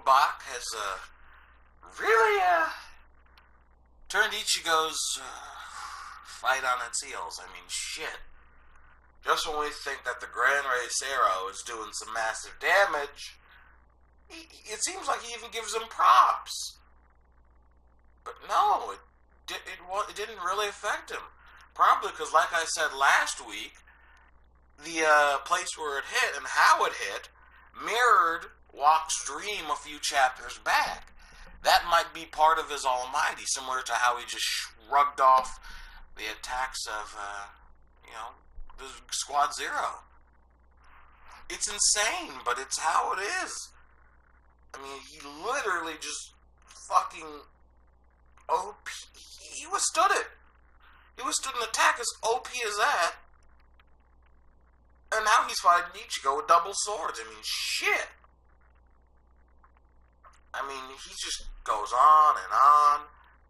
Bach has really turned Ichigo's fight on its heels. I mean, shit. Just when we think that the Grand Race Arrow is doing some massive damage, it seems like he even gives him props. But no, it didn't really affect him. Probably because, like I said last week, the place where it hit and how it hit mirrored Yhwach's dream a few chapters back. That might be part of his almighty, similar to how he just shrugged off the attacks of, the Squad Zero. It's insane, but it's how it is. I mean, he literally just fucking OP. He withstood it. He withstood an attack as OP as that. And now he's fighting Ichigo with double swords. I mean, shit. I mean, he just goes on and on.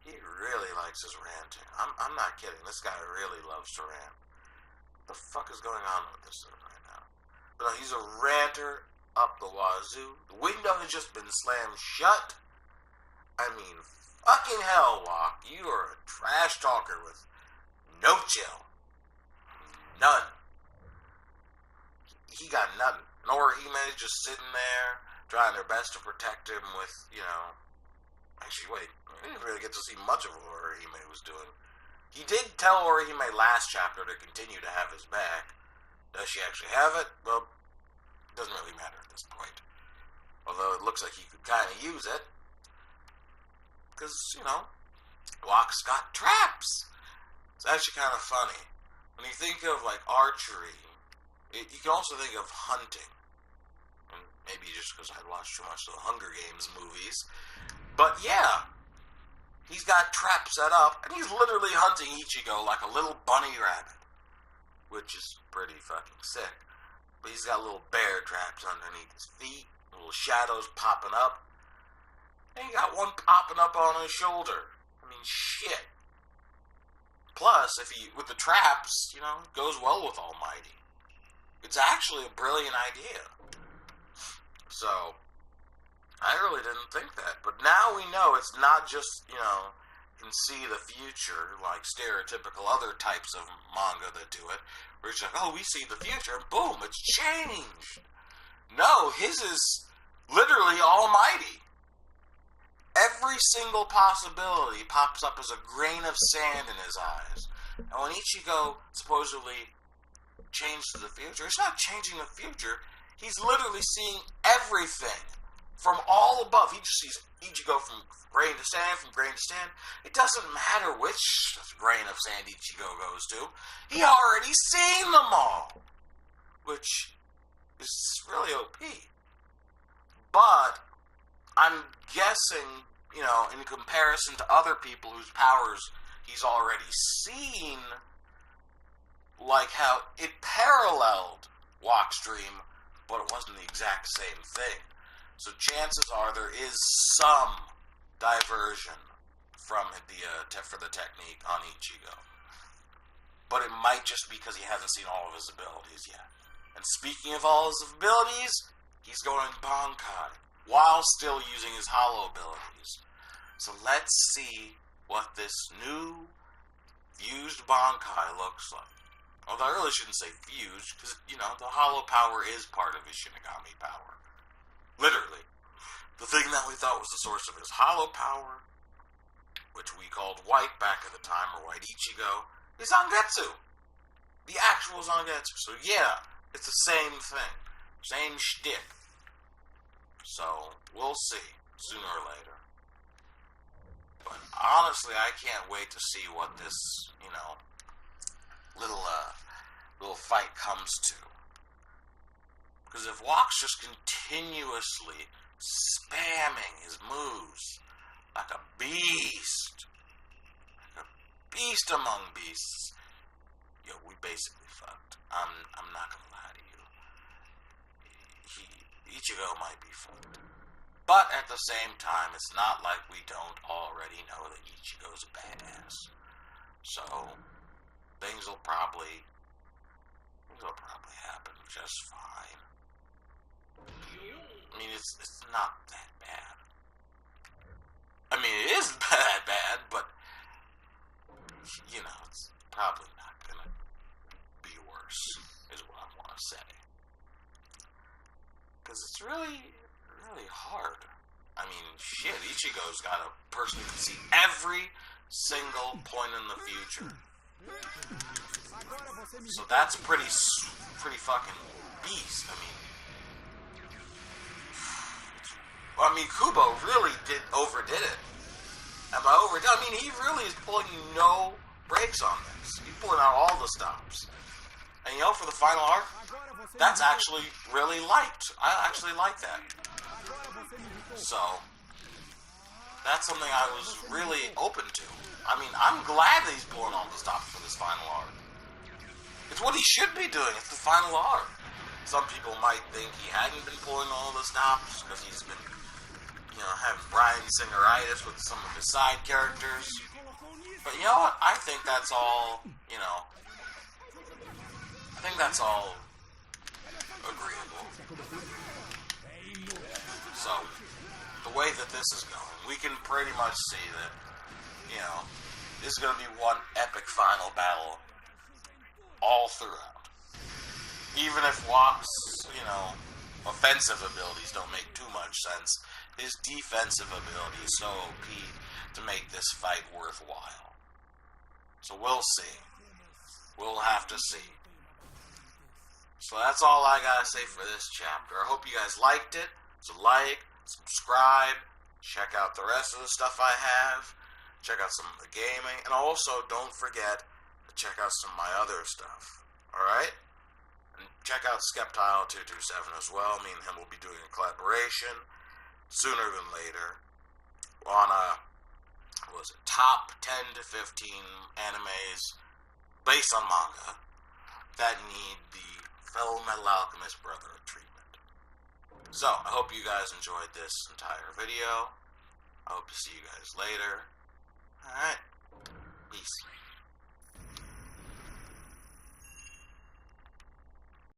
He really likes his ranting. I'm not kidding. This guy really loves to rant. What the fuck is going on with this right now? But no, he's a ranter up the wazoo. The window has just been slammed shut. I mean, fucking hell, Yhwach. You are a trash talker with no chill. None. He got nothing. And Orihime is just sitting there, trying their best to protect him with, Actually, wait. We didn't really get to see much of what Orihime was doing. He did tell Orihime last chapter to continue to have his back. Does she actually have it? Well, it doesn't really matter at this point. Although it looks like he could kind of use it. Because, Yhwach's got traps. It's actually kind of funny. When you think of, archery, you can also think of hunting. And maybe just because I watched too much of the Hunger Games movies. But yeah, he's got traps set up, and he's literally hunting Ichigo like a little bunny rabbit. Which is pretty fucking sick. But he's got little bear traps underneath his feet, little shadows popping up. And he got one popping up on his shoulder. I mean, shit. Plus, with the traps, it goes well with Almighty. It's actually a brilliant idea. So, I really didn't think that. But now we know it's not just, can see the future, like stereotypical other types of manga that do it. Where it's like, oh, we see the future, and boom, it's changed. No, his is literally almighty. Every single possibility pops up as a grain of sand in his eyes. And when Ichigo supposedly changed to the future, it's not changing the future. He's literally seeing everything from all above. He just sees Ichigo from grain to sand, from grain to sand. It doesn't matter which grain of sand Ichigo goes to. He already seen them all. Which is really OP. But I'm guessing, in comparison to other people whose powers he's already seen, like how it paralleled Yhwach's dream, but it wasn't the exact same thing. So chances are there is some diversion from for the technique on Ichigo. But it might just be because he hasn't seen all of his abilities yet. And speaking of all his abilities, he's going Bankai, while still using his hollow abilities. So let's see what this new fused Bankai looks like. Although I really shouldn't say fused, because, the hollow power is part of his Shinigami power. Literally. The thing that we thought was the source of his hollow power, which we called White back at the time, or White Ichigo, is Zangetsu. The actual Zangetsu. So yeah, it's the same thing. Same shtick. So, we'll see, sooner or later. But honestly, I can't wait to see what this, little fight comes to. Because if Yhwach's just continuously spamming his moves like a beast among beasts, we basically fucked. I'm not gonna lie to you. Ichigo might be fucked. But at the same time, it's not like we don't already know that Ichigo's a badass. So, things will probably happen just fine. I mean, it's not that bad. I mean, it is bad, but, you know, it's probably not gonna be worse, is what I want to say. Because it's really, really hard. I mean, shit, Ichigo's got a person who can see every single point in the future. So that's pretty fucking beast. I mean, Kubo really overdid it. Am I overdid? I mean, he really is pulling no brakes on this. He's pulling out all the stops. And you know, for the final arc, that's actually really liked. I actually like that. So, that's something I was really open to. I mean, I'm glad that he's pulling all the stops for this final arc. It's what he should be doing. It's the final arc. Some people might think he hadn't been pulling all the stops because he's been, you know, having Brian Singeritis with some of his side characters. But you know what? I think that's all, you know, I think that's all agreeable. So, the way that this is going, we can pretty much see that, you know, this is going to be one epic final battle all throughout. Even if Yhwach's, you know, offensive abilities don't make too much sense, his defensive ability is so OP to make this fight worthwhile. So we'll see. We'll have to see. So that's all I gotta say for this chapter. I hope you guys liked it. So like, subscribe, check out the rest of the stuff I have, check out some of the gaming, and also don't forget to check out some of my other stuff. Alright? And check out Skeptile227 as well. Me and him will be doing a collaboration sooner than later on top 10 to 15 animes based on manga that need the fellow Metal Alchemist brother treatment. So, I hope you guys enjoyed this entire video. I hope to see you guys later. Alright. Peace.